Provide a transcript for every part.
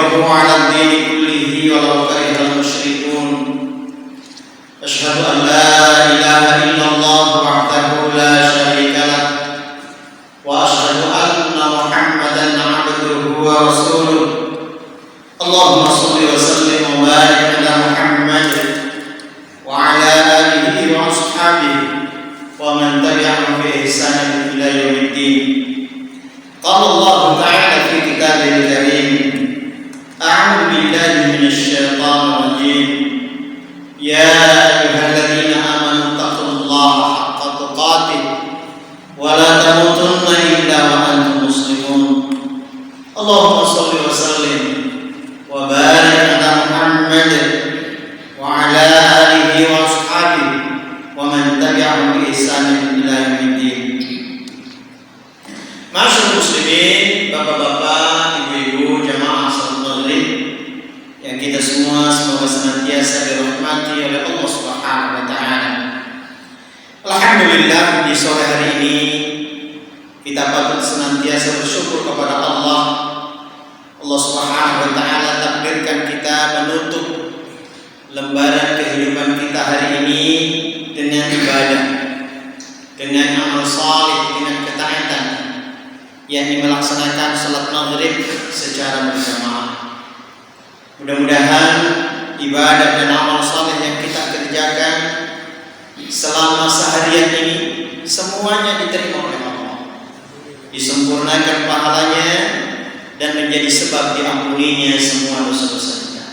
ليظهره على الدين كله ولو كره المشركون أشهد أن لا إله إلا الله وحده لا شريك له وأشهد أن محمدا عبده ورسوله اللهم صل وسلم وبارك على محمد وعلى آله وأصحابه ومن تبعهم بإحسان إلى يوم الدين. قال الله تعالى في كتابه الكريم أعوذ بالله من الشيطان الرجيم يا أيها الذين آمنوا اتقوا الله حق تقاته ولا تموتن إلا وأنتم مسلمون. اللهم صل وسلم وبارك على محمد وعلى آله وأصحابه ومن تبعهم بإحسان إلى يوم الدين. Masyaallah muslimin, bapak-bapak, ibu-ibu, jamaah salat maghrib yang kita semua semoga senantiasa dirahmati oleh Allah Subhanahu wa taala. Alhamdulillah, di sore hari ini kita patut senantiasa bersyukur kepada Allah. Allah Subhanahu wa taala takdirkan kita menutup lembaran kehidupan kita hari ini dengan ibadah, dengan amal saleh, dengan ketaatan, yakni melaksanakan salat maghrib secara berjamaah. Mudah-mudahan ibadah dan amal saleh yang kita kerjakan selama seharian ini semuanya diterima oleh Allah, disempurnakan pahalanya dan menjadi sebab diampuninya semua dosa-dosa kita.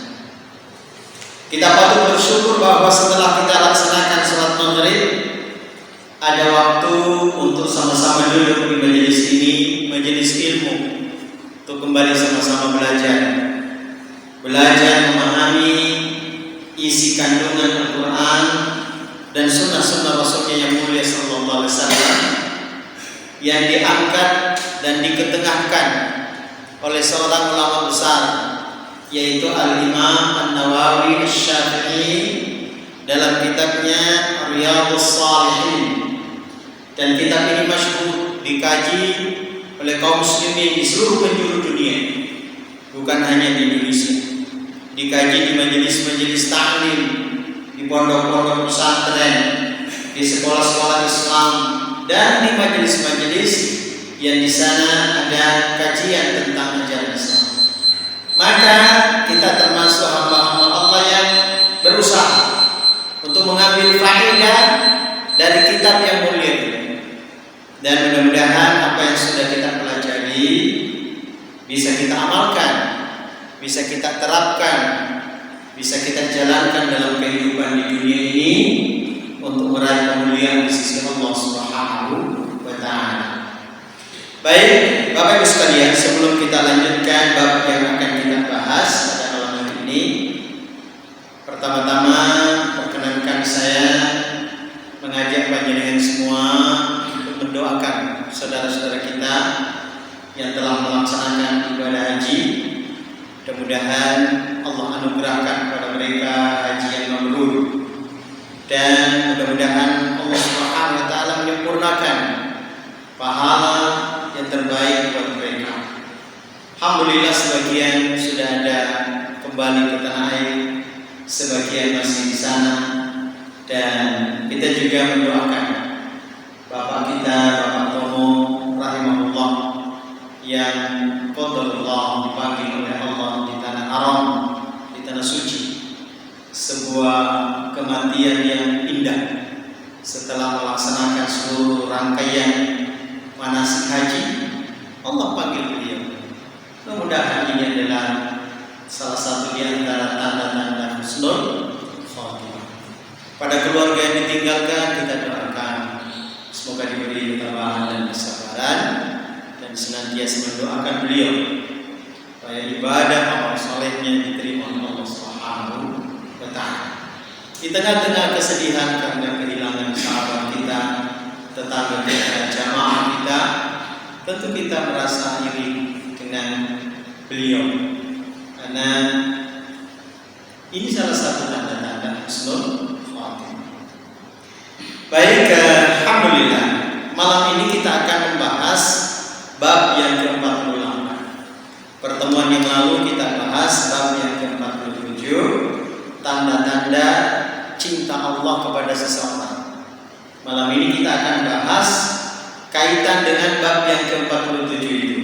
Kita patut bersyukur bahwa setelah kita laksanakan salat maghrib ada waktu untuk sama-sama duduk di majelis ini, majelis ilmu, untuk kembali sama-sama belajar memahami isi kandungan Al-Quran dan sunnah-sunnah Rasulnya yang mulia sallallahu alaihi wasallam yang diangkat dan diketengahkan oleh seorang ulama besar, yaitu Al-Imam An-Nawawi Asy-Syafi'i dalam kitabnya Riyadhus Shalihin. Dan kitab ini masyhur dikaji oleh kaum muslimin di seluruh penjuru dunia, bukan hanya di Indonesia. Dikaji di majelis-majelis ta'lim, di pondok-pondok pesantren, di sekolah-sekolah Islam, dan di majelis-majelis yang di sana ada kajian tentang ajaran Islam. Maka kita termasuk hamba-hamba Allah yang berusaha untuk mengambil faedah dari kitab yang mulia ini. Dan mudah-mudahan apa yang sudah kita pelajari bisa kita amalkan, bisa kita terapkan, bisa kita jalankan dalam kehidupan di dunia ini untuk meraih kemuliaan di sisi Allah Subhanahu wa taala. Baik, Bapak Ibu sekalian, sebelum kita lanjutkan bab yang akan kita bahas pada malam hari ini, pertama-tama perkenankan saya mengajak panjenengan semua mendoakan saudara-saudara kita yang telah melaksanakan ibadah haji. Mudah-mudahan Allah anugerahkan kepada mereka haji yang mabrur, dan mudah-mudahan Allah Subhanahu wa taala menyempurnakan pahala yang terbaik buat mereka. Alhamdulillah, sebagian sudah ada kembali ke tanah air, sebagian masih di sana, dan kita juga mendoakan Bapak kita, Bapak Tomo rahimahullah, yang qadarullah dipanggil oleh Allah di tanah haram, di tanah suci, sebuah kematian yang indah setelah melaksanakan seluruh rangkaian manasik haji. Allah panggil beliau. Mudah-mudahan ini adalah salah satu di antara tanda-tanda husnul khatimah. Pada keluarga yang ditinggalkan, kita doakan semoga diberi ketabahan dan kesabaran, dan senantiasa mendoakan beliau supaya ibadah amal salehnya diterima oleh Allah Subhanahu wa taala. Di tengah-tengah kesedihan karena kehilangan sahabat kita, tetangga kita, jamaah kita, tentu kita merasa iri dengan beliau, karena ini salah satu tanda-tanda husnul khatimah. Baik, alhamdulillah, malam ini kita akan membahas bab yang ke-48. Pertemuan yang lalu kita bahas kepada seseorang. Malam ini kita akan bahas kaitan dengan bab yang ke-47 itu,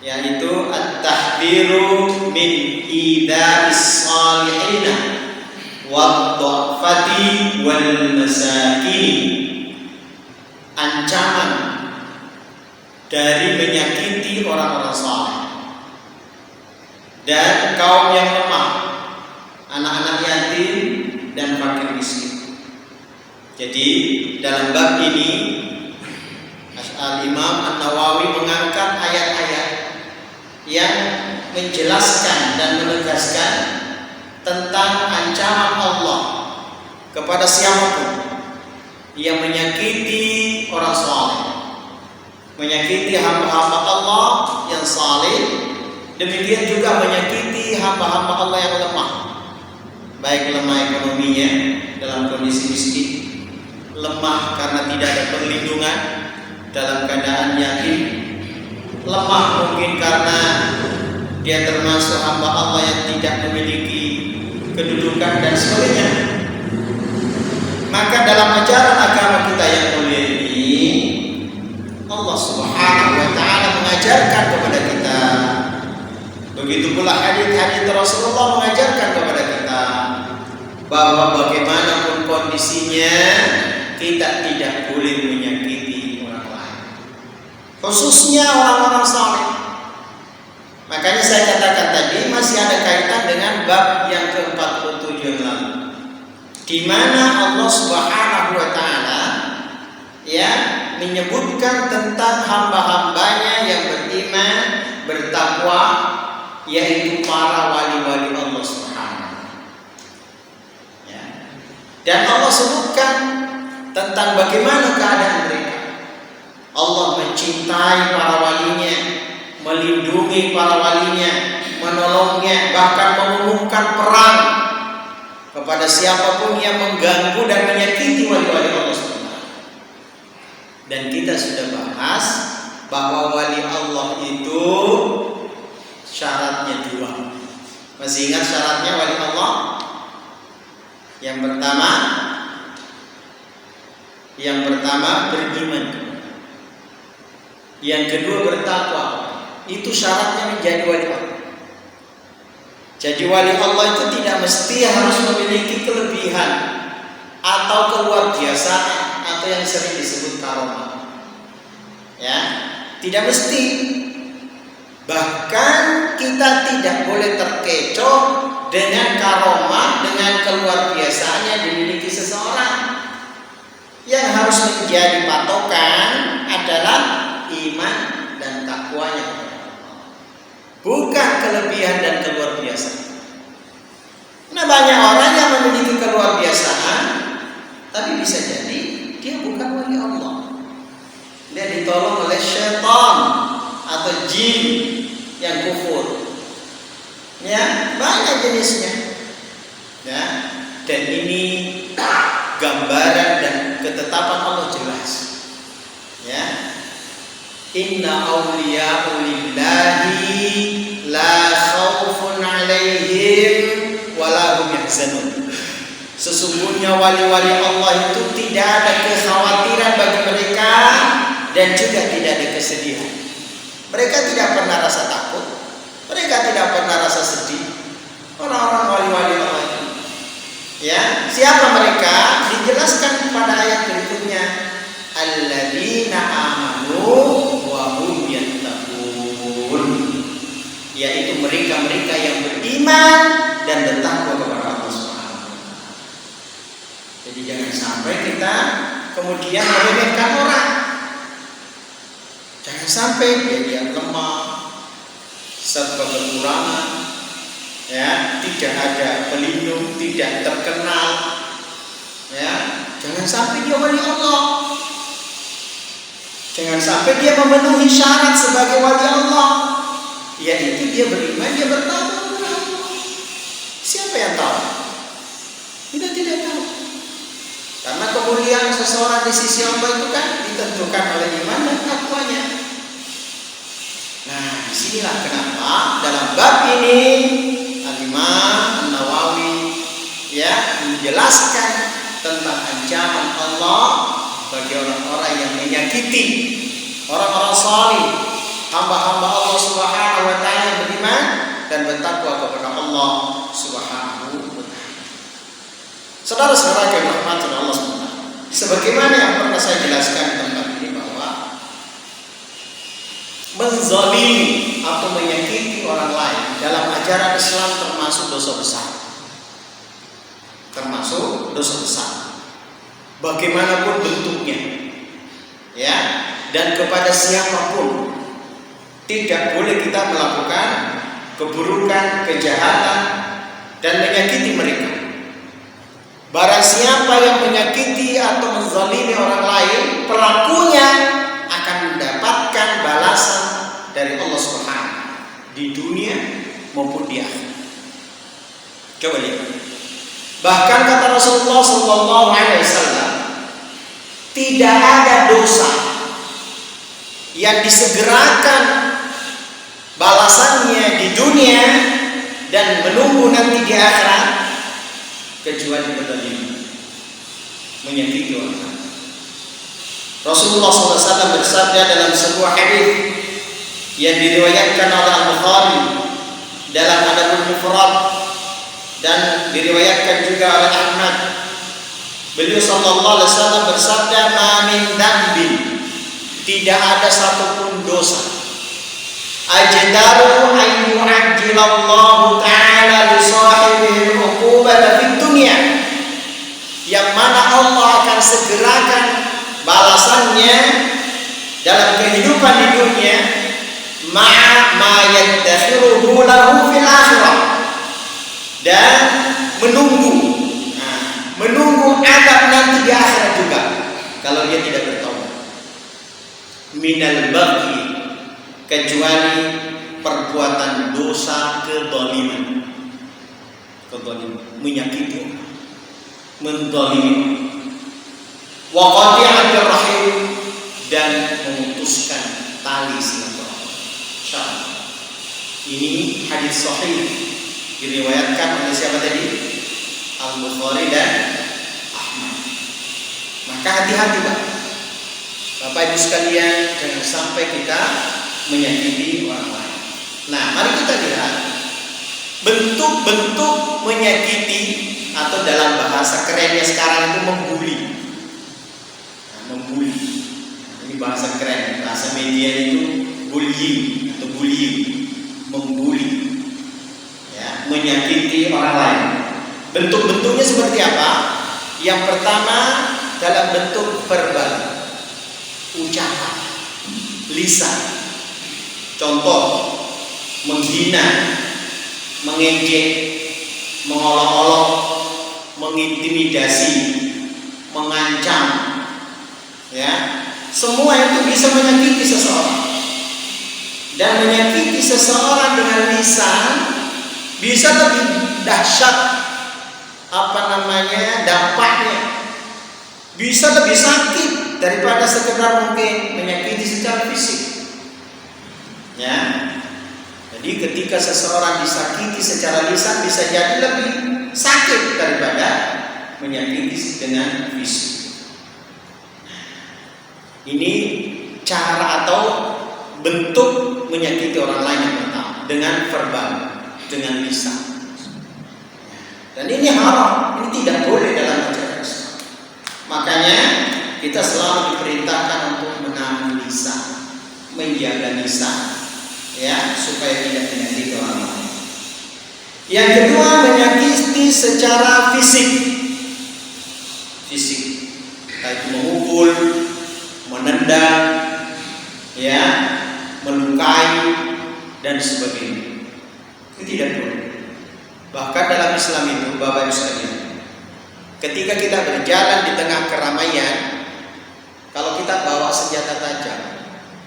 yaitu at-tahdhiru min ida'is salihina wad-dhafati wal masakin. Ancaman dari menyakiti orang-orang saleh dan kaum yang lemah, anak-anak yatim dan fakir miskin. Jadi dalam bab ini Al-Imam An-Nawawi mengangkat ayat-ayat yang menjelaskan dan menegaskan tentang ancaman Allah kepada siapapun yang menyakiti orang saleh, menyakiti hamba-hamba Allah yang saleh, demikian juga menyakiti hamba-hamba Allah yang lemah, baik lemah ekonominya dalam kondisi miskin, lemah karena tidak ada perlindungan dalam keadaan yatim, lemah mungkin karena dia termasuk hamba Allah yang tidak memiliki kedudukan dan sebagainya. Maka dalam ajaran agama kita yang mulia ini, Allah Subhanahu wa taala mengajarkan kepada kita, begitu pula hadis-hadis Rasulullah mengajarkan kepada kita bahwa bagaimanapun kondisinya kita tidak boleh menyakiti orang lain, khususnya orang-orang saleh. Makanya saya katakan tadi masih ada kaitan dengan bab yang ke-47 yang lalu, di mana Allah Subhanahu wa taala ya menyebutkan tentang hamba-hambanya yang beriman, bertakwa, yaitu para wali-wali Allah Subhanahu. Ya. Dan Allah sebutkan tentang bagaimana keadaan mereka. Allah mencintai para walinya, melindungi para walinya, menolongnya, bahkan mengumumkan perang kepada siapapun yang mengganggu dan menyakiti wali-wali Allah SWT. Dan kita sudah bahas bahwa wali Allah itu syaratnya dua. Masih ingat syaratnya wali Allah? Yang pertama beriman, yang kedua bertakwa. Itu syaratnya menjadi wali Allah. Jadi wali Allah itu tidak mesti harus memiliki kelebihan atau keluar biasaan atau yang sering disebut karomah. Ya, tidak mesti. Bahkan kita tidak boleh terkecoh dengan karomah, dengan keluar biasaan yang dimiliki seseorang. Yang harus menjadi patokan adalah iman dan takwanya, bukan kelebihan dan keluar biasa. Nah, banyak orang yang memiliki keluar biasaan, tapi bisa jadi dia bukan wali Allah. Dia ditolong oleh syaitan atau jin yang kufur. Ya, banyak jenisnya. Ya, dan ini gambaran dan ketetapan Allah jelas. Ya. Inna awliya'u lillahi la khawfun 'alaihim wa la hum yahzanun. Sesungguhnya wali-wali Allah itu tidak ada kekhawatiran bagi mereka dan juga tidak ada kesedihan. Mereka tidak pernah rasa takut, mereka tidak pernah rasa sedih. Orang-orang wali-wali Allah itu. Ya, siapa mereka? Dijelaskan pada ayat berikutnya. Alladzina amanu wa hum yattaqun, yaitu mereka-mereka yang beriman dan bertakwa kepada Allah Subhanahu. Jadi jangan sampai kita kemudian meremehkan orang. Jangan sampai dia lemah, serba kekurangan, ya, tidak ada pelindung, tidak terkenal, ya. Jangan sampai dia wali Allah. Jangan sampai dia memenuhi syarat sebagai wali Allah, yaitu dia beriman, dia bertakwa kepada Allah. Siapa yang tahu? Kita tidak tahu. Karena kemuliaan seseorang di sisi Allah itu kan ditentukan oleh iman dan takwanya. Nah, disinilah kenapa dalam bab ini Al-Imam An-Nawawi ya menjelaskan tentang ancaman Allah bagi orang-orang yang menyakiti orang-orang salih, hamba-hamba Allah Subhanahu wa taala yang beriman dan bertakwa kepada Allah Subhanahu wa taala. Saudara-saudara yang dirahmati Allah SWT, sebagaimana yang pernah saya jelaskan di tempat ini bahwa menzalimi atau menyakiti orang lain dalam ajaran Islam termasuk dosa besar. Termasuk dosa besar. Bagaimanapun bentuknya. Ya, dan kepada siapapun tidak boleh kita melakukan keburukan, kejahatan dan menyakiti mereka. Barang siapa yang menyakiti atau menzalimi orang lain, pelakunya akan mendapatkan balasan dari Allah Subhanahu di dunia maupun di akhirat. Coba lihat. Bahkan kata Rasulullah SAW, tidak ada dosa yang disegerakan balasannya di dunia dan menunggu nanti di akhirat kecuali berzalim, menyakiti orang. Rasulullah SAW bersabda dalam sebuah hadis yang diriwayatkan oleh Al-Bukhari dalam Adabul Mufrad dan diriwayatkan juga oleh Ahmad. Beliau sallallahu alaihi wasallam bersabda, "Ma min dzambin," tidak ada satupun dosa, ajdaru an yu'ajjilallahu ta'ala li sahibihi al-'uqubata fid dunya, yang mana Allah akan segerakan balasannya dalam kehidupan di dunia, ma'a ma yadakhiruhu lahu fil akhirah, dan menunggu adab nanti di akhirat juga kalau dia tidak bertaubat. Minal baghi, kecuali perbuatan dosa kezaliman, menyakiti, menzalimi, wa qati'atir rahim, dan memutuskan tali silaturahmi. Ini hadis sahih diriwayatkan oleh siapa tadi? Al-Bukhari dan Ahmad. Maka hati-hati Bapak Ibu sekalian, jangan sampai kita menyakiti orang lain. Nah, mari kita lihat bentuk-bentuk menyakiti atau dalam bahasa kerennya sekarang itu membuli. Membuli. Ini bahasa keren, bahasa media itu bullying atau bullying, membuli. Ya, menyakiti orang lain. Bentuk-bentuknya seperti apa? Yang pertama dalam bentuk verbal, ucapan, lisan. Contoh, menghina, mengejek, mengolok-olok, mengintimidasi, mengancam, ya, semua itu bisa menyakiti seseorang. Dan menyakiti seseorang dengan lisan bisa lebih dahsyat dampaknya, bisa lebih sakit daripada sekedar mungkin menyakiti secara fisik. Ya, jadi ketika seseorang disakiti secara lisan bisa jadi lebih sakit daripada menyakiti dengan fisik. Ini cara atau bentuk menyakiti orang lain yang pertama, dengan verbal, dengan lisan. Dan ini haram, ini tidak boleh dalam ajaran Islam. Makanya kita selalu diperintahkan untuk menahan lisan, menjaga lisan, ya, supaya tidak menyakiti orang lain. Yang kedua, menyakiti secara fisik, baik memukul, menendang, ya, melukai dan sebagainya. Itu tidak boleh. Bahkan dalam Islam itu, Bapak Ibu sekalian, ketika kita berjalan di tengah keramaian, kalau kita bawa senjata tajam,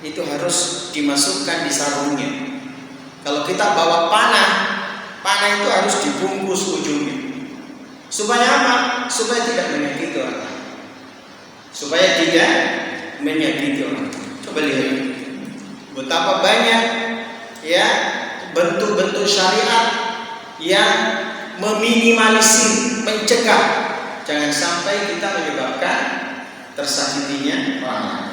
itu harus dimasukkan di sarungnya. Kalau kita bawa panah itu harus dibungkus ujungnya. Supaya apa? Supaya tidak menyakiti orang lain. Supaya tidak menyakiti orang lain. Coba lihat betapa banyak, ya, bentuk-bentuk syariat yang meminimalisir, mencegah jangan sampai kita menyebabkan tersakitinya orang lain.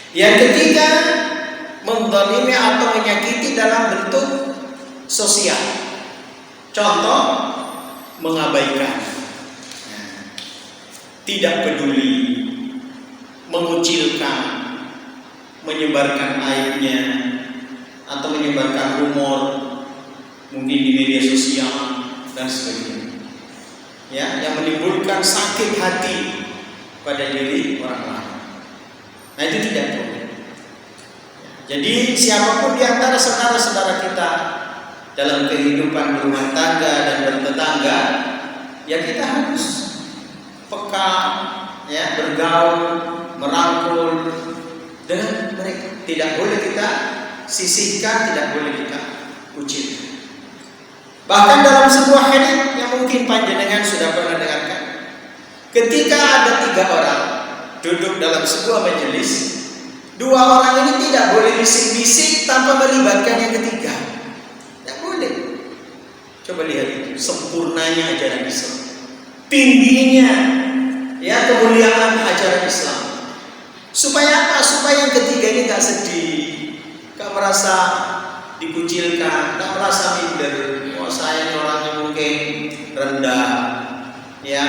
Yang ketiga, menzalimi atau menyakiti dalam bentuk sosial. Contoh, mengabaikan, tidak peduli, mengucilkan, menyebarkan aibnya, atau menyebarkan rumor mungkin di media sosial dan sebagainya, ya, yang menimbulkan sakit hati pada diri orang lain. Nah, itu tidak boleh. Jadi siapapun di antara saudara-saudara kita dalam kehidupan berumah tangga dan bertetangga, ya kita harus peka, ya, bergaul, merangkul dengan mereka. Tidak boleh kita sisihkan, tidak boleh kita kucilkan. Bahkan dalam sebuah hadits yang mungkin panjenengan sudah pernah dengarkan, ketika ada 3 orang duduk dalam sebuah majelis, 2 orang ini tidak boleh bisik-bisik tanpa melibatkan yang ketiga. Tidak boleh. Coba lihat itu, sempurnanya ajaran Islam, tingginya, ya, kemuliaan ajaran Islam. Supaya apa? Supaya yang ketiga ini gak sedih, gak merasa dikucilkan, gak merasa minder. Oh, saya ini orangnya mungkin rendah, ya,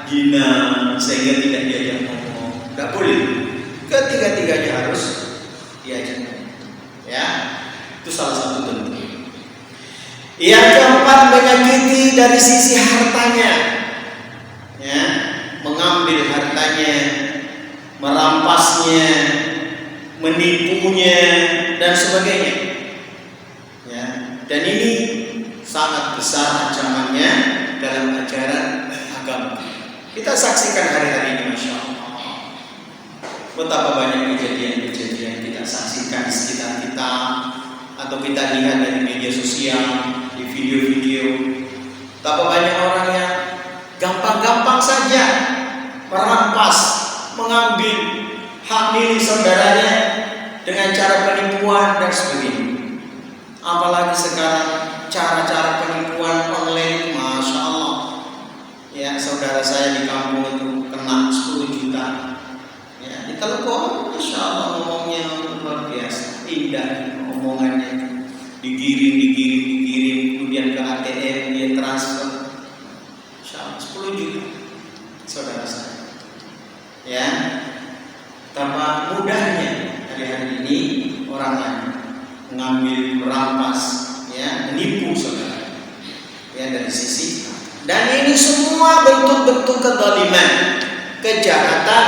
hina, sehingga tidak diajak ngomong. Gak boleh. Ketiga-tiganya harus diajak, ya. Itu salah satu bentuk. Yang keempat, menyakiti dari sisi hartanya, ya, mengambil hartanya, merampasnya, menipunya dan sebagainya, ya. Dan ini sangat besar ancamannya dalam ajaran agama. Kita saksikan hari-hari ini, Masya Allah, betapa banyak kejadian-kejadian kita saksikan di sekitar kita, atau kita lihat dari media sosial, di video-video. Betapa banyak orang yang gampang-gampang saja merampas, mengambil hak milik saudaranya dengan cara penipuan dan sebagainya. Apalagi sekarang cara-cara penipuan online, Masya Allah, ya, saudara saya di kampung itu kena 10 juta. Ya, di telepon, Masya Allah, ngomongnya luar biasa, indah omongannya, digiring, kemudian ke ATM dia transfer, Masya Allah, 10 juta, saudara saya. Ya, betapa mudahnya hari-hari ini orang yang mengambil, merampas, ya, menipu saudara, ya, dari sisi. Dan ini semua bentuk-bentuk kezaliman, kejahatan,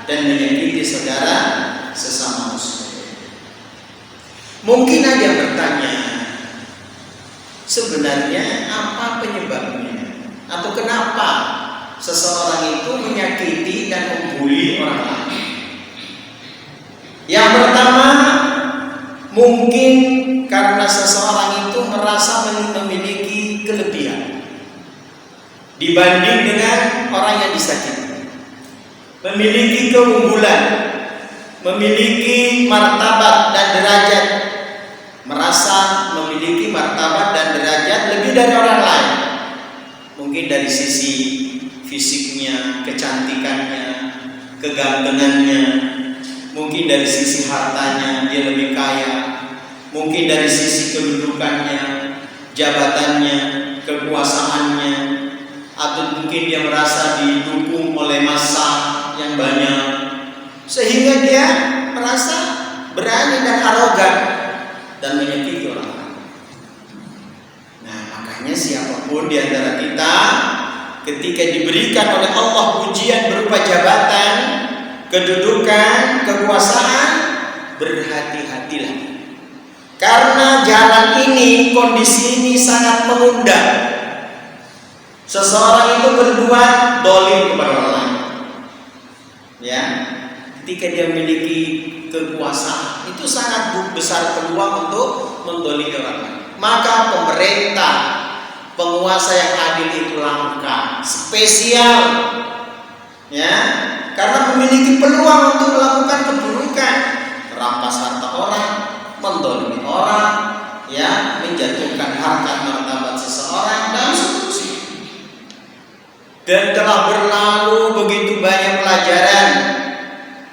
dan menyakiti saudara sesama muslim. Mungkin ada yang bertanya, sebenarnya apa penyebabnya, atau kenapa seseorang itu menyakiti dan membuli orang lain? Yang pertama, mungkin karena seseorang itu merasa memiliki kelebihan dibanding dengan orang yang disakiti, memiliki keunggulan, memiliki martabat dan derajat, merasa memiliki martabat dan derajat lebih dari orang lain. Mungkin dari sisi fisiknya, kecantikannya, kegantengannya, mungkin dari sisi hartanya dia lebih kaya, mungkin dari sisi kedudukannya, jabatannya, kekuasaannya, atau mungkin dia merasa didukung oleh massa yang banyak, sehingga dia merasa berani dan arogan dan menyakiti orang lain. Nah, makanya siapapun di antara kita ketika diberikan oleh Allah ujian berupa jabatan, kedudukan, kekuasaan, berhati-hatilah. Karena jalan ini, kondisi ini sangat mengundang seseorang itu berbuat dolim kepada orang lain. Ya, ketika dia memiliki kekuasaan, itu sangat besar peluang untuk mendolimi orang lain. Maka pemerintah, penguasa yang adil itu langka, spesial, ya, karena memiliki peluang untuk melakukan keburukan, merampas harta orang, mendolimi orang, ya, menjatuhkan harkat martabat seseorang dan seterusnya. Dan telah berlalu begitu banyak pelajaran.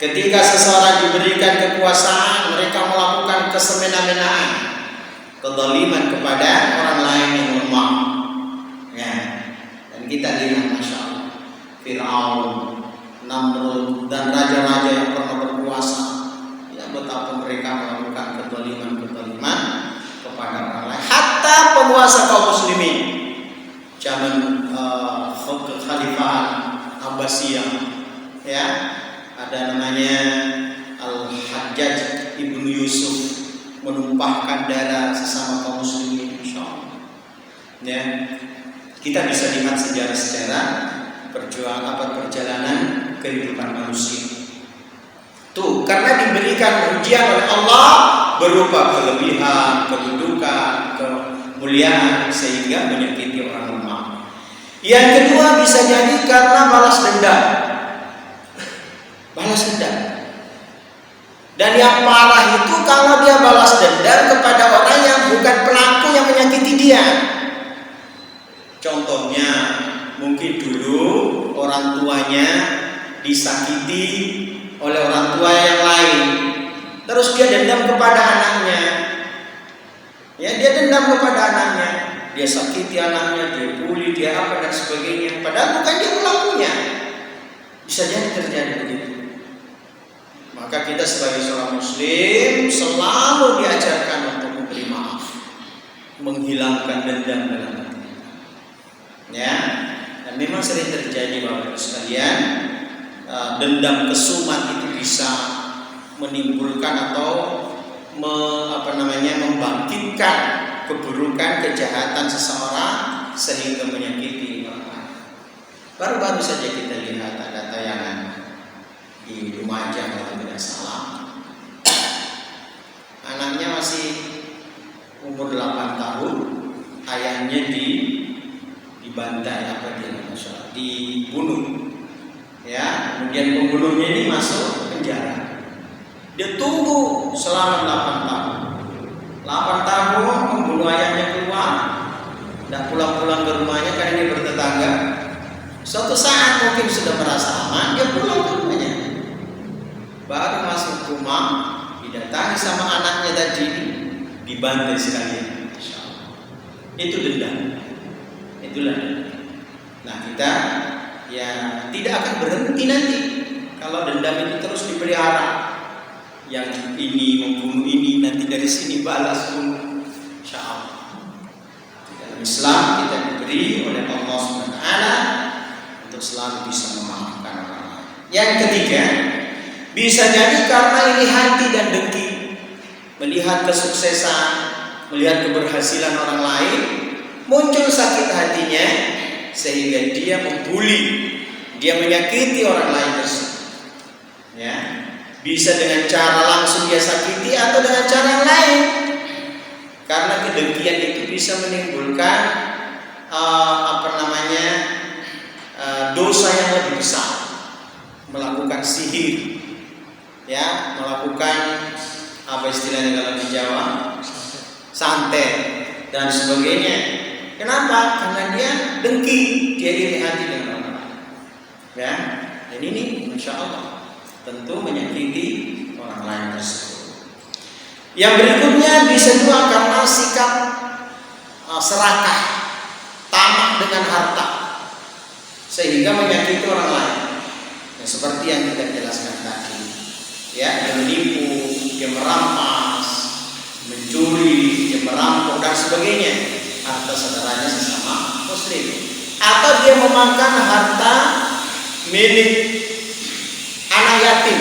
Ketika seseorang diberikan kekuasaan, mereka melakukan kesemena-menaan, kezaliman kepada orang lain yang lemah. Ya. Dan kita lihat, masya Allah, Fir'aun, Namrud, dan raja-raja yang pernah berkuasa, ya, betapa mereka melakukan kezaliman kepada orang lain. Hatta penguasa kaum muslimin zaman kekhalifahan Abbasiyah, ya, ada namanya Al-Hajjaj ibnu Yusuf, menumpahkan darah sesama kaum muslimin, insyaallah. Ya, kita bisa lihat sejarah perjalanan kehidupan manusia. Tuh, karena diberikan ujian oleh Allah berupa kelebihan, kedudukan, kemuliaan, sehingga menyakiti orang lemah. Yang kedua bisa jadi karena balas dendam. Dan yang parah itu kalau dia balas dendam kepada orang yang bukan pelaku yang menyakiti dia. Contohnya, mungkin dulu orang tuanya disakiti oleh orang tua yang lain, terus dia dendam kepada anaknya. Ya, dia dendam kepada anaknya, dia sakiti anaknya, dia bully, dia apa dan sebagainya. Padahal bukan dia pelakunya. Bisa jadi terjadi begitu. Maka kita sebagai seorang muslim selalu diajarkan untuk memberi maaf, menghilangkan dendam dalam hati. Ya, dan memang sering terjadi Bapak Ibu sekalian, dendam kesumat itu bisa menimbulkan atau membangkitkan keburukan, kejahatan seseorang sehingga menyakiti orang lain. Baru-baru saja kita lihat ada tayangan di Lumajang kalau tidak salah. Anaknya masih umur 8 tahun, ayahnya dibantai dibunuh. Ya, kemudian pembunuhnya ini masuk penjara. Dia tunggu selama 8 tahun. 8 tahun pembunuh ayahnya keluar, tidak pulang-pulang ke rumahnya karena dia bertetangga. Suatu saat mungkin sudah merasa aman, dia pulang ke rumahnya. Baru masuk rumah, didatangi sama anaknya tadi, dibantai sekalian. Itu dendam. Itulah. Nah, kita ya tidak akan berhenti nanti kalau dendam itu terus dipelihara. Yang ini membunuh ini, nanti dari sini balas bunuh. Insyaallah. Dalam Islam kita diberi oleh Allah SWT untuk selalu bisa memaafkan orang lain. Yang ketiga, bisa jadi karena iri hati dan dengki, melihat kesuksesan, melihat keberhasilan orang lain, muncul sakit hatinya sehingga dia membuli, dia menyakiti orang lain tersebut. Ya, bisa dengan cara langsung dia sakiti atau dengan cara yang lain. Karena kedengkian itu bisa menimbulkan dosa yang lebih besar, melakukan sihir. Ya, melakukan apa istilahnya kalau di Jawa, santet dan sebagainya. Kenapa? Karena dia dengki, dia iri hati dengan orang. Ya, dan ini insya Allah tentu menyakiti orang lain tersebut. Yang berikutnya bisa juga karena sikap serakah, tamak dengan harta, sehingga menyakiti orang lain. Ya, seperti yang kita jelaskan tadi. Ya, dia menipu, dia merampas, mencuri, dia merampok dan sebagainya harta saudaranya sesama muslim, atau dia memakan harta milik anak yatim.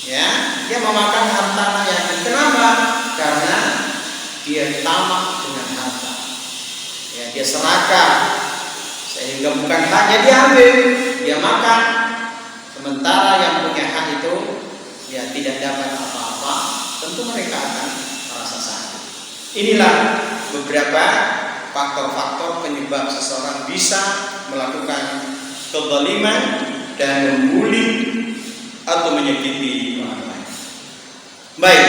Ya, dia memakan harta anak yatim. Kenapa? Karena dia tamak dengan harta. Ya, dia serakah sehingga bukan haknya dia ambil, dia makan. Sementara yang punya hak itu ya tidak dapat apa-apa, tentu mereka akan merasa sakit. Inilah beberapa faktor-faktor penyebab seseorang bisa melakukan kezaliman dan membuli atau menyakiti orang lain. Baik,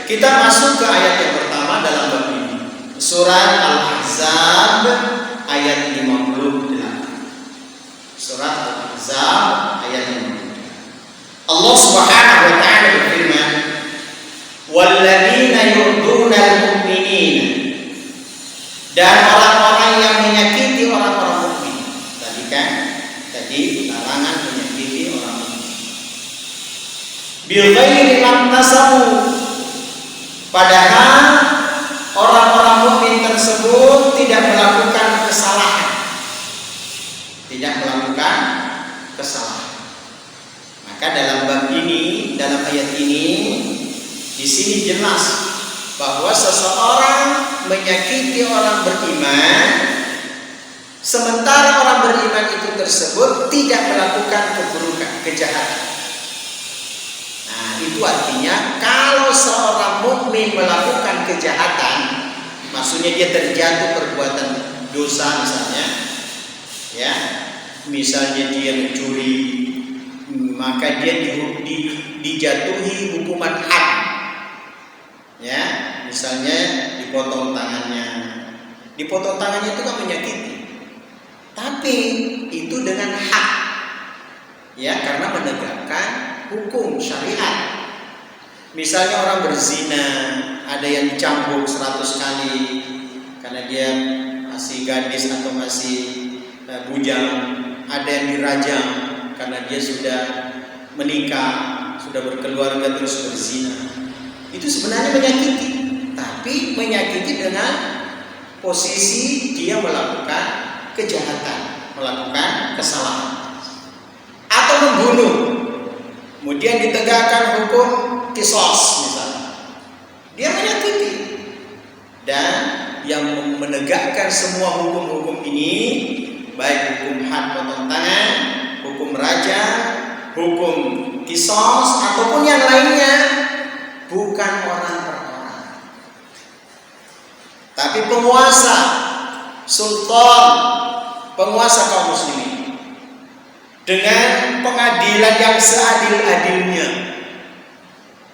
kita masuk ke ayat yang pertama dalam bab ini. Surat Al-Ahzab ayat 58. Surat Al-Ahzab ayat 6. Allah Subhanahu wa taala berfirman, "Walladzina yu'dunal mu'minina," dan orang-orang yang menyakiti orang-orang mukmin. Tadi larangan menyakiti orang mukmin. Bil ghairi maktasabu, padahal orang-orang mukmin tersebut tidak melakukan kesalahan. Maka dalam bab ini, dalam ayat ini, di sini jelas bahwa seseorang menyakiti orang beriman, sementara orang beriman itu tersebut tidak melakukan keburukan, kejahatan. Nah, itu artinya kalau seorang mukmin melakukan kejahatan, maksudnya dia terjatuh perbuatan dosa misalnya dia mencuri, maka dia dijatuhi hukuman had. Ya, misalnya dipotong tangannya. Dipotong tangannya itu kan menyakiti. Tapi itu dengan hak. Ya, karena menegakkan hukum syariat. Misalnya orang berzina, ada yang dicambuk 100 kali karena dia masih gadis atau masih bujang, ada yang dirajam karena dia sudah menikah, sudah berkeluarga terus berzina. Itu sebenarnya menyakiti, tapi menyakiti dengan posisi dia melakukan kejahatan, melakukan kesalahan, atau membunuh, kemudian ditegakkan hukum kisos misalnya. Dia menyakiti, dan yang menegakkan semua hukum-hukum ini, baik hukum had potong tangan, hukum rajam, hukum kisos ataupun yang lainnya, bukan orang per orang, tapi penguasa, sultan, penguasa kaum muslimin, dengan pengadilan yang seadil-adilnya.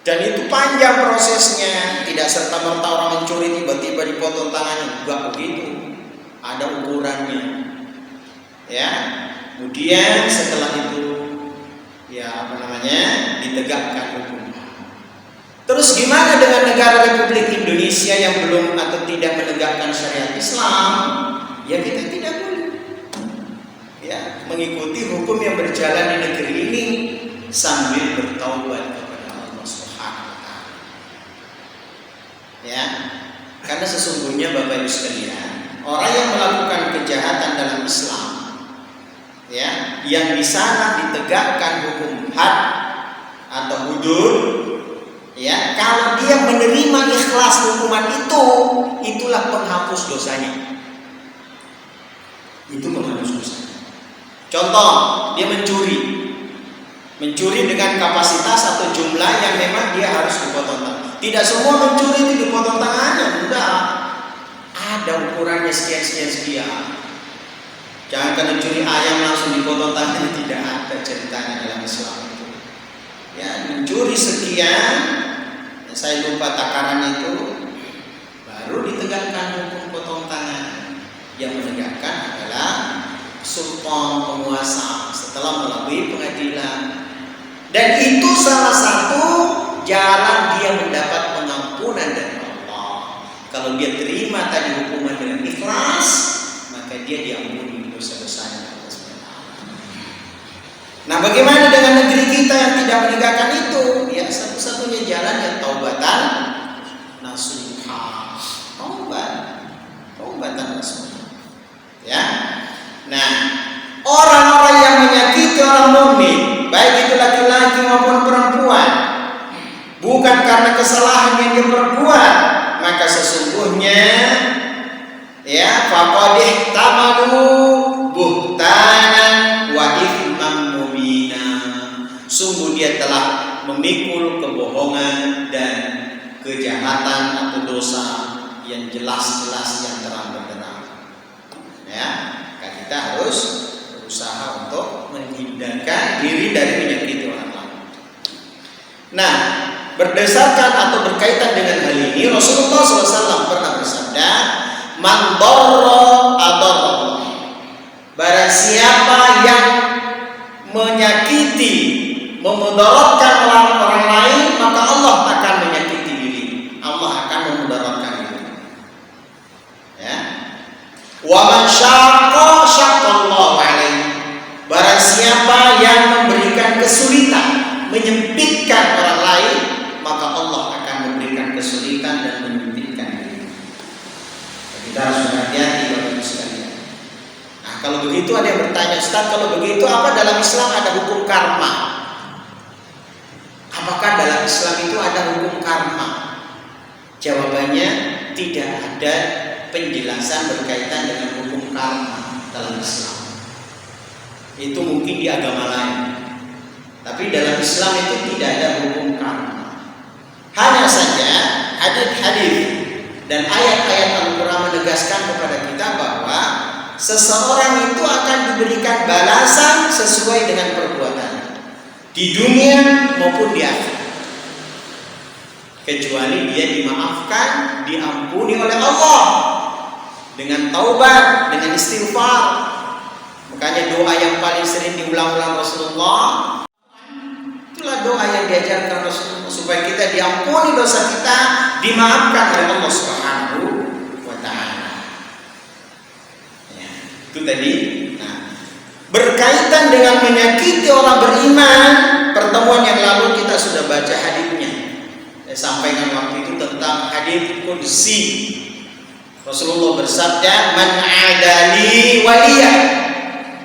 Dan itu panjang prosesnya, tidak serta-merta orang mencuri tiba-tiba dipotong tangannya, enggak begitu, ada ukurannya. Ya, kemudian setelah itu ditegakkan hukum. Terus gimana dengan negara Republik Indonesia yang belum atau tidak menegakkan syariat Islam? Ya kita tidak boleh mengikuti hukum yang berjalan di negeri ini sambil bertaubat kepada Allah Subhanahu wa taala. Ya, karena sesungguhnya Bapak Ibu sekalian, orang yang melakukan kejahatan dalam Islam, yang di sana ditegakkan hukum had atau hudud, kalau dia menerima ikhlas hukuman itu, itulah penghapus dosanya. Itu penghapus dosanya. Contoh, dia mencuri dengan kapasitas atau jumlah yang memang dia harus dipotong tangan. Tidak semua mencuri itu dipotong tangannya, enggak. Ada ukurannya sekian. Jangan karena curi ayam langsung dipotong tangannya, tidak ada ceritanya dalam Islam itu. Ya, mencuri sekian, saya lupa takaran itu, baru ditegakkan hukum potong tangan. Yang menegakkan adalah sultan, penguasa, setelah melalui pengadilan. Dan itu salah satu jalan dia mendapat pengampunan dari Allah. Kalau dia terima tadi hukuman dengan ikhlas, maka dia diampuni dosa-dosanya. Nah, bagaimana dengan negeri kita yang tidak menegakkan itu? Ya, satu-satunya jalan yang taubatan nasuha. Taubatan nasuha. Ya. Nah, orang-orang yang menyakiti orang mukmin, baik itu laki-laki maupun perempuan, bukan karena kesalahan yang dia perbuat, maka sesungguhnya faqad ihtamalu buhtanan wa ithman mubina. Sungguh dia telah memikul kebohongan dan kejahatan atau dosa yang jelas-jelas, yang terang benderang. Kita harus berusaha untuk menghindarkan diri dari menyakiti orang lain. Nah, berdasarkan atau berkaitan dengan hal ini, Rasulullah SAW pernah bersabda, "Man darra adarra." Barang siapa yang menyakiti, memudaratkan orang lain, maka Allah akan menyakiti diri. Allah akan memudaratkan diri. Ya. Wa man syaqqa syaqqallahu alaihi. Barang siapa yang memberikan kesulitan, menyempitkan orang lain, maka Allah akan memberikan kesulitan dan menyempitkan diri. Kita harus hati-hati Bapak Ibu sekalian. Nah, kalau begitu ada yang bertanya, Ustaz, kalau begitu apa dalam Islam ada hukum karma? Apakah dalam Islam itu ada hukum karma? Jawabannya tidak ada penjelasan berkaitan dengan hukum karma dalam Islam. Itu mungkin di agama lain. Tapi dalam Islam itu tidak ada hukum karma. Hanya saja hadis-hadis dan ayat-ayat Al-Quran menegaskan kepada kita bahwa seseorang itu akan diberikan balasan sesuai dengan perbuatannya di dunia maupun di akhirat, kecuali dia dimaafkan, diampuni oleh Allah dengan taubat, dengan istighfar. Makanya doa yang paling sering diulang-ulang Rasulullah, itulah doa yang diajarkan Rasulullah supaya kita diampuni dosa kita, dimaafkan oleh Allah Subhanahu wa taala. Ya, itu tadi. Nah, berkaitan dengan menyakiti orang beriman, pertemuan yang lalu kita sudah baca hadisnya. Saya sampaikan waktu itu tentang hadis qudsi. Rasulullah bersabda, "Man 'adali waliyah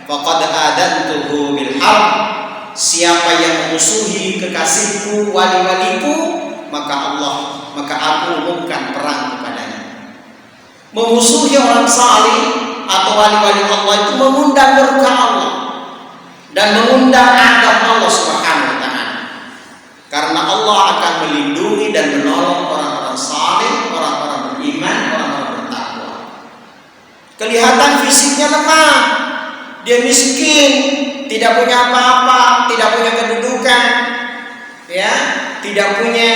faqad adantuhu bil harb." Siapa yang memusuhi kekasihku, wali-waliku, maka aku umumkan perang kepadanya. Memusuhi orang salih atau wali-wali Allah itu mengundang murka Allah dan mengundang adab Allah Subhanahu wa taala. Karena Allah akan melindungi dan menolong orang-orang salih, orang-orang beriman, orang-orang bertakwa. Kelihatan fisiknya lemah, dia miskin, tidak punya apa-apa, tidak punya kedudukan, ya, tidak punya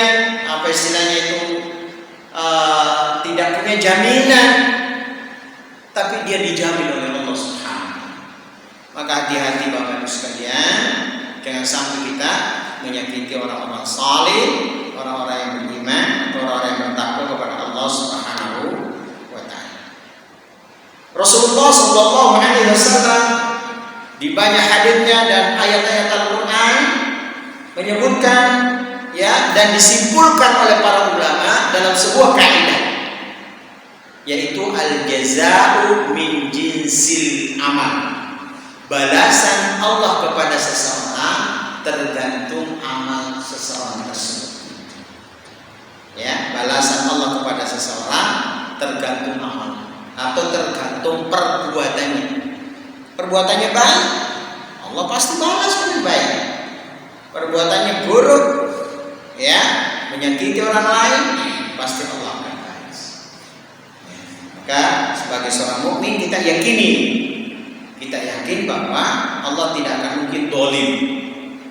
apa istilahnya itu, tidak punya jaminan, tapi dia dijamin oleh Allah Subhanahu. Maka hati-hati Bapak Ibu sekalian, jangan sampai kita menyakiti orang-orang saleh, orang-orang yang beriman, orang-orang yang bertakwa kepada Allah Subhanahu wa taala. Rasulullah sallallahu alaihi wasallam di banyak hadisnya dan ayat-ayat Al-Quran menyebutkan, ya, dan disimpulkan oleh para ulama dalam sebuah kaidah, yaitu al-jaza'u min jinsil amal. Balasan Allah kepada seseorang tergantung amal seseorang tersebut. Ya, balasan Allah kepada seseorang tergantung amal atau tergantung perbuatannya. Perbuatannya baik, Allah pasti balas dengan baik. Perbuatannya buruk, ya, menyakiti orang lain, pasti Allah akan balas. Maka sebagai seorang mukmin kita yakin bahwa Allah tidak akan mungkin dolim.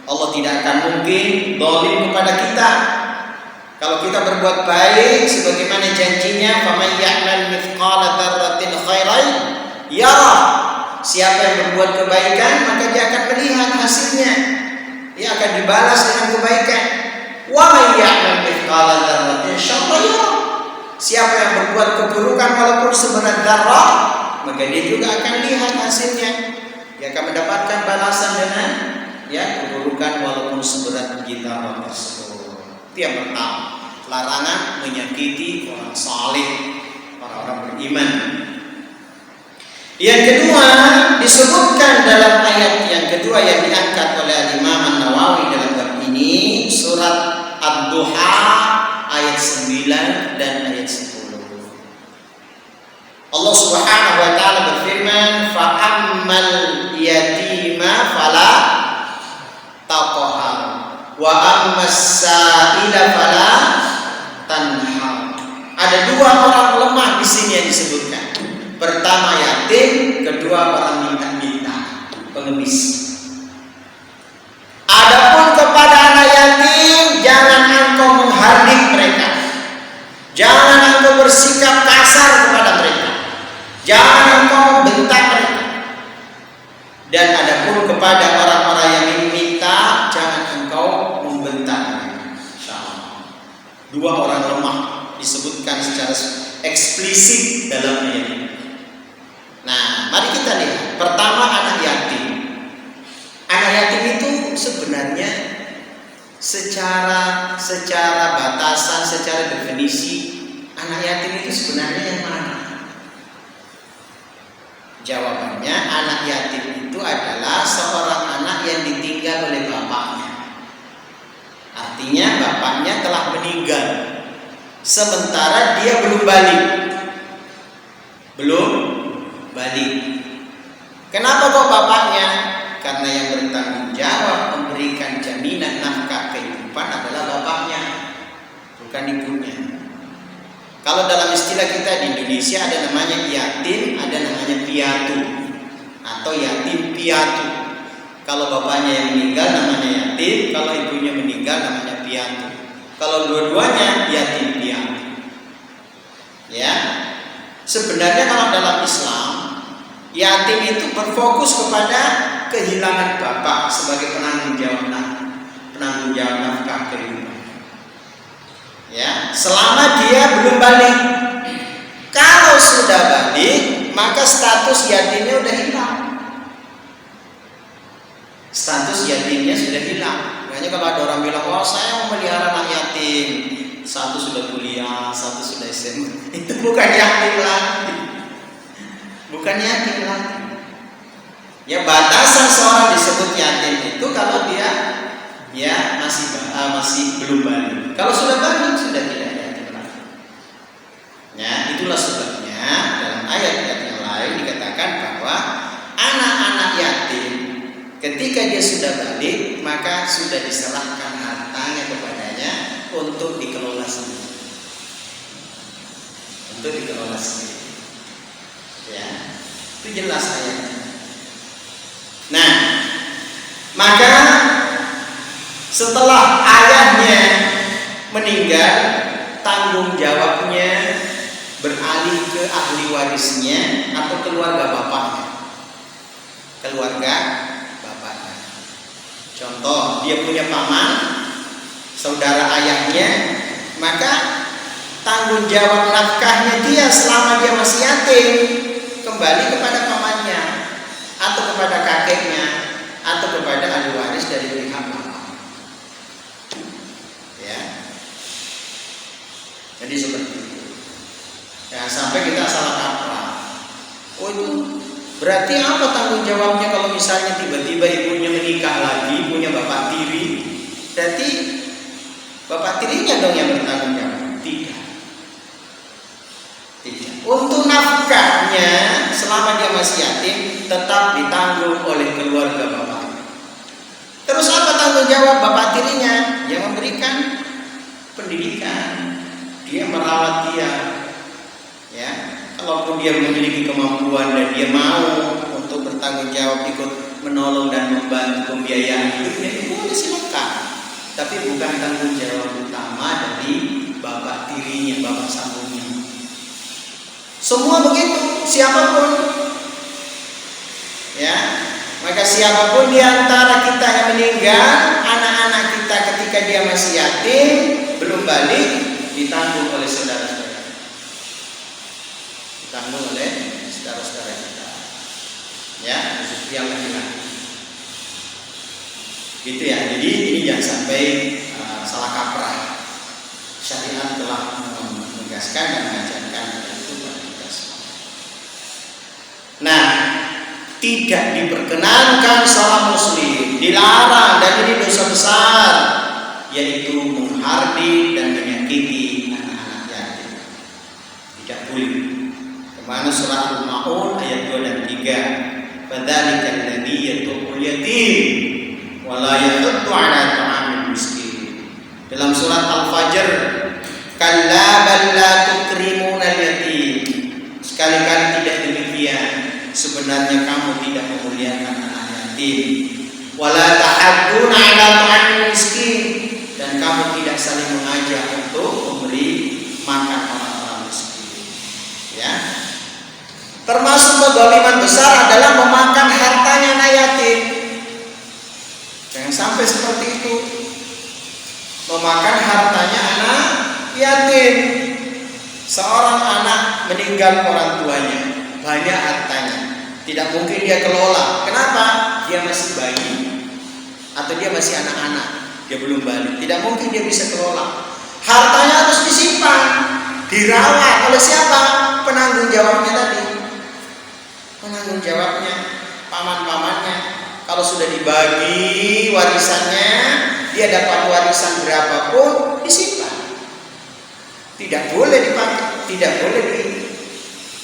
Allah tidak akan mungkin dolim kepada kita. Kalau kita berbuat baik sebagaimana janjinya, faman ya'mal mithqala dzarratin khairan yarah. Siapa yang berbuat kebaikan, maka dia akan melihat hasilnya. Dia akan dibalas dengan kebaikan. Wa may ya'mal mithqala dzarratin syarran yarah. Siapa yang berbuat keburukan walaupun seberat dzarrah, maka dia juga akan lihat hasilnya. Dia akan mendapatkan balasan dengan, ya, keburukan walaupun seberat biji dzarrah tersebut. Itu yang pertama, larangan menyakiti orang saleh, orang-orang beriman. Yang kedua disebutkan dalam ayat yang kedua yang diangkat oleh Imam An-Nawawi dalam bab ini, surat Ad-Duha ayat 9 dan ayat 10. Allah Subhanahu wa taala berfirman, "Fa ammal yatima fala taqhar wa ammas sa'ila fala tanhar." Ada dua orang lemah di sini yang disebutkan. Pertama yatim, kedua orang minta-minta, pengemis. Adapun kepada anak yatim, jangan engkau menghardik mereka, jangan engkau bersikap kasar kepada mereka, jangan engkau bentak mereka. Dan adapun kepada orang-orang dua orang lemah disebutkan secara eksplisit dalam ayat ini. Nah, mari kita lihat. Pertama, anak yatim. Anak yatim itu sebenarnya secara batasan, secara definisi, anak yatim itu sebenarnya yang mana? Jawabannya, anak yatim itu adalah seorang anak yang ditinggal oleh bapaknya. Artinya bapaknya telah meninggal, sementara dia belum balik. Kenapa kok bapaknya? Karena yang bertanggung jawab memberikan jaminan nafkah kehidupan adalah bapaknya, bukan ibunya. Kalau dalam istilah kita di Indonesia ada namanya yatim, ada namanya piatu atau yatim piatu. Kalau bapaknya yang meninggal namanya yatim, kalau ibunya meninggal namanya piatu. Kalau dua-duanya yatim piatu. Ya. Sebenarnya kalau dalam Islam, yatim itu berfokus kepada kehilangan bapak sebagai penanggung jawab nafkah kehidupan. Ya, selama dia belum balik. Kalau sudah balik, maka status yatimnya sudah hilang. Status yatimnya sudah hilang. Makanya kalau ada orang bilang, "Oh, saya mau melihara anak yatim." Satu sudah kuliah, satu sudah SMA. Itu bukan yatim lagi. Bukan yatim lagi. Ya, batasan seorang disebut yatim itu kalau dia masih belum balik. Kalau sudah balik sudah tidak yatim lagi. Ya, itulah sebabnya dalam ayat-ayat yang lain dikatakan bahwa anak-anak yatim ketika dia sudah balik maka sudah diserahkan hartanya kepadanya untuk dikelola sendiri. Ya, itu jelas ayatnya. Nah, maka setelah ayahnya meninggal, tanggung jawabnya beralih ke ahli warisnya atau keluarga bapaknya. Contoh, dia punya paman, saudara ayahnya, maka tanggung jawab nafkahnya dia selama dia masih yatim kembali kepada pamannya atau kepada kakeknya atau kepada ahli waris dari pihak bapak. Ya. Jadi seperti itu. Jangan sampai kita salah kaprah. Oh, itu berarti apa tanggung jawabnya kalau misalnya tiba-tiba ibunya menikah lagi, punya bapak tiri? Berarti bapak tirinya dong yang bertanggung jawab? Tidak. Untuk nafkahnya selama dia masih yatim tetap ditanggung oleh keluarga bapaknya. Terus apa tanggung jawab bapak tirinya? Yang memberikan pendidikan, dia merawat dia. Ya, kalaupun dia memiliki kemampuan dan dia mau untuk bertanggung jawab ikut menolong dan membantu pembiayaan hidupnya, itu boleh silakan. Tapi bukan tanggung jawab utama dari bapak tirinya, bapak sambungnya. Semua begitu, siapapun. Ya, maka siapapun di antara kita yang meninggal, anak-anak kita ketika dia masih yatim, belum balik, ditanggung oleh saudara-saudara. Ditanggung oleh saudara-saudara kita. Ya, yang laki-laki. Gitu ya. Jadi ini jangan sampai salah kaprah. Syariat telah menegaskan dan mengajarkan itu kepada kita semua. Nah, tidak diperkenankan seorang muslim, dilarang, dan ini dosa besar, yaitu menghardik dan menyakiti anak-anak yatim. Tidak boleh. Kemana surah Al-Ma'un ayat 2 dan 3. Fadzalika alladzi yad'ul yatim wa la yahuddu 'ala ta'amil miskin. Dalam surat Al-Fajr, kalla bal la tukrimuna al-yatim. Sekali-kali tidak demikian. Sebenarnya kamu tidak memuliakan anak yatim. Wa la tahadduna 'ala ta'amil miskin, dan kamu tidak saling mengajak untuk memberi makan orang-orang miskin. Ya. Termasuk kezaliman besar adalah memakan hartanya anak yatim. Jangan sampai seperti itu. Memakan hartanya anak yatim. Seorang anak meninggal orang tuanya, banyak hartanya, tidak mungkin dia kelola. Kenapa? Dia masih bayi atau dia masih anak-anak, dia belum balik. Tidak mungkin dia bisa kelola. Hartanya harus disimpan, dirawat oleh siapa? Penanggung jawabnya tadi. Penanggung jawabnya, paman-pamannya. Kalau sudah dibagi warisannya, dia dapat warisan berapapun, disimpan. Tidak boleh dipakai, tidak boleh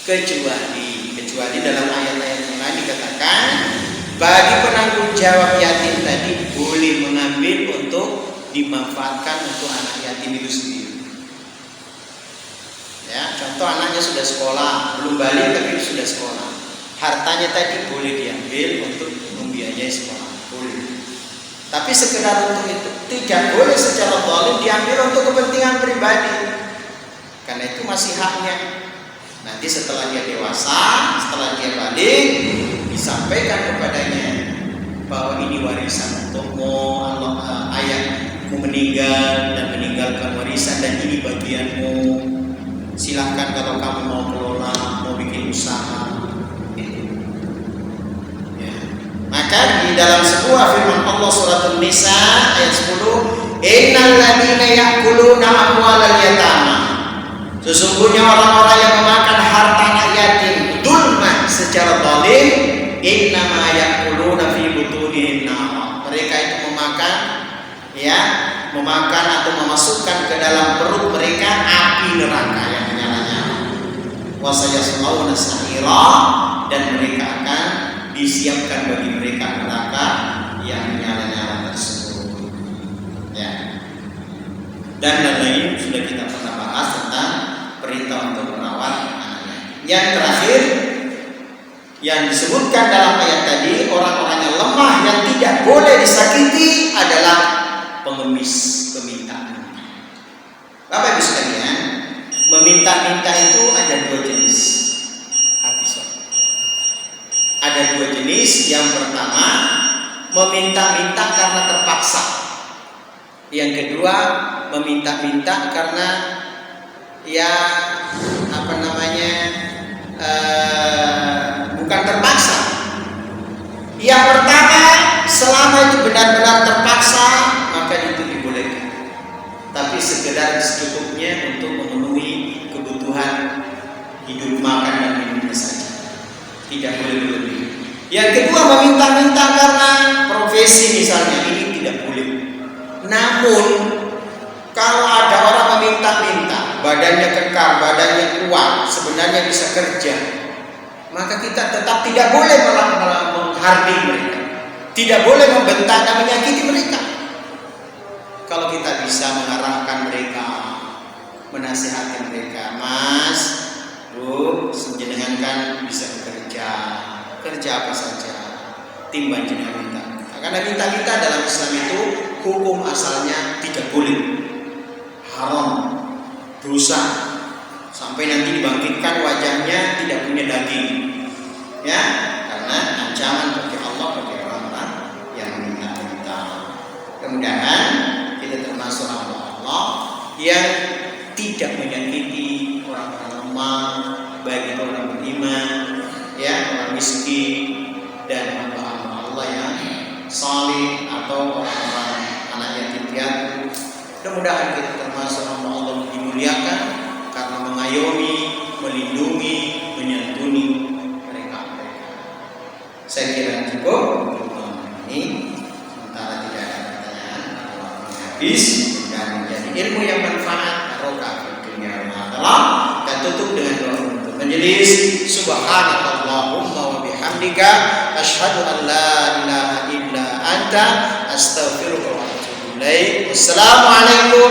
kecuali dalam ayat-ayat yang lain dikatakan bagi penanggung jawab yatim tadi boleh mengambil untuk dimanfaatkan untuk anak yatim itu sendiri. Ya, contoh anaknya sudah sekolah, belum balik tapi sudah sekolah. Hartanya tadi boleh diambil untuk membiayai sekolah, boleh. Tapi sekedar untuk itu tidak boleh secara zalim diambil untuk kepentingan pribadi. Karena itu masih haknya. Nanti setelah dia dewasa, setelah dia balik, disampaikan kepadanya bahwa ini warisan untukmu, ayahmu meninggal dan meninggalkan warisan dan ini bagianmu. Silahkan kalau kamu mau kelola, mau bikin usaha. Ya. Maka di dalam sebuah firman Allah surat An-Nisa ayat 10, innal ladzina ya'kuluna amwalal yatama, sesungguhnya orang-orang yang memakan harta anak yatim dzulman secara zalim, innama ya'kuluna fi butunihim nar. Mereka itu memakan atau memasukkan ke dalam perut mereka api neraka yang menyala-nyala. Wa sayaslawna sa'ira, dan mereka akan disiapkan bagi mereka neraka yang menyala-nyala tersebut. Ya. Dan lain-lain sudah kita pernah bahas tentang perintah untuk merawat anaknya. Yang terakhir yang disebutkan dalam ayat tadi, orang-orang yang lemah yang tidak boleh disakiti adalah pengemis, peminta. Bapak Ibu sekalian, meminta-minta itu ada dua jenis. Ada dua jenis. Yang pertama, meminta-minta karena terpaksa. Yang kedua, meminta-minta karena bukan terpaksa. Yang pertama, selama itu benar-benar terpaksa, maka itu dibolehkan. Tapi sekedar secukupnya untuk memenuhi kebutuhan hidup, makan dan minumnya saja. Tidak boleh lebih. Yang kedua, meminta-minta karena profesi misalnya, ini tidak boleh. Namun kalau ada orang meminta-minta, badannya kekar, badannya kuat, sebenarnya bisa kerja, maka kita tetap tidak boleh menghardik mereka, tidak boleh membentak dan menyakiti mereka. Kalau kita bisa mengarahkan mereka, menasihati mereka, Mas, Bu, jenengan kan bisa bekerja, kerja apa saja, timbang jenengan minta. Karena minta-minta dalam Islam itu hukum asalnya tidak boleh, haram, dosa, sampai nanti dibangkitkan wajahnya tidak punya daging, ya, karena ancaman bagi Allah bagi orang-orang yang meminta-minta. Kemudian kita termasuk Allah yang tidak menyakiti orang-orang lemah, baik itu orang beriman, ya, orang miskin, dan hamba-hamba Allah yang salih atau orang-orang anak yatim piatu. Mudah-mudahan kita termasuk hamba Allah yang dimuliakan karena mengayomi, melindungi, menyantuni mereka. Saya kira cukup untuk malam ini. Sementara tidak ada pertanyaan atau habis dan menjadi ilmu yang manfaat, barokah di dunia dan akhirat. Dan tutup dengan doa untuk majelis. Subhanakallahumma wa bihamdika asyhadu an la ilaha illa anta astaghfiruka wa atubu ilaik. Wassalamualaikum